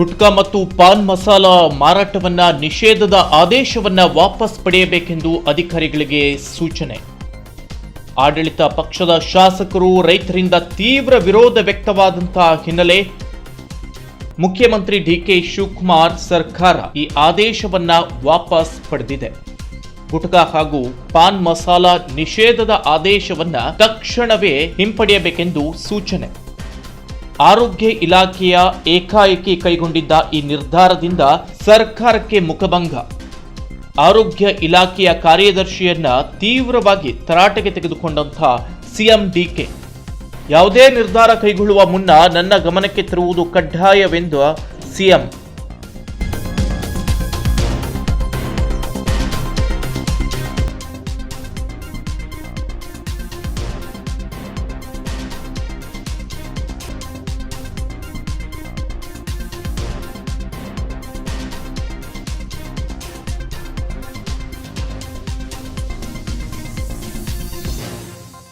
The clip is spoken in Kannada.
ಗುಟ್ಕಾ ಮತ್ತು ಪಾನ್ ಮಸಾಲ ಮಾರಾಟವನ್ನ ನಿಷೇಧದ ಆದೇಶವನ್ನ ವಾಪಸ್ ಪಡೆಯಬೇಕೆಂದು ಅಧಿಕಾರಿಗಳಿಗೆ ಸೂಚನೆ. ಆಡಳಿತ ಪಕ್ಷದ ಶಾಸಕರು ರೈತರಿಂದ ತೀವ್ರ ವಿರೋಧ ವ್ಯಕ್ತವಾದಂತಹ ಹಿನ್ನೆಲೆ ಮುಖ್ಯಮಂತ್ರಿ ಡಿಕೆ ಶಿವಕುಮಾರ್ ಸರ್ಕಾರ ಈ ಆದೇಶವನ್ನ ವಾಪಸ್ ಪಡೆದಿದೆ. ಗುಟ್ಕಾ ಹಾಗೂ ಪಾನ್ ಮಸಾಲ ನಿಷೇಧದ ಆದೇಶವನ್ನ ತಕ್ಷಣವೇ ಹಿಂಪಡೆಯಬೇಕೆಂದು ಸೂಚನೆ. ಆರೋಗ್ಯ ಇಲಾಖೆಯ ಏಕಾಏಕಿ ಕೈಗೊಂಡಿದ್ದ ಈ ನಿರ್ಧಾರದಿಂದ ಸರ್ಕಾರಕ್ಕೆ ಮುಖಭಂಗ. ಆರೋಗ್ಯ ಇಲಾಖೆಯ ಕಾರ್ಯದರ್ಶಿಯನ್ನ ತೀವ್ರವಾಗಿ ತರಾಟೆಗೆ ತೆಗೆದುಕೊಂಡಂತಹ ಸಿಎಂ ಡಿಕೆ, ಯಾವುದೇ ನಿರ್ಧಾರ ಕೈಗೊಳ್ಳುವ ಮುನ್ನ ನನ್ನ ಗಮನಕ್ಕೆ ತರುವುದು ಕಡ್ಡಾಯವೆಂದು ಸಿಎಂ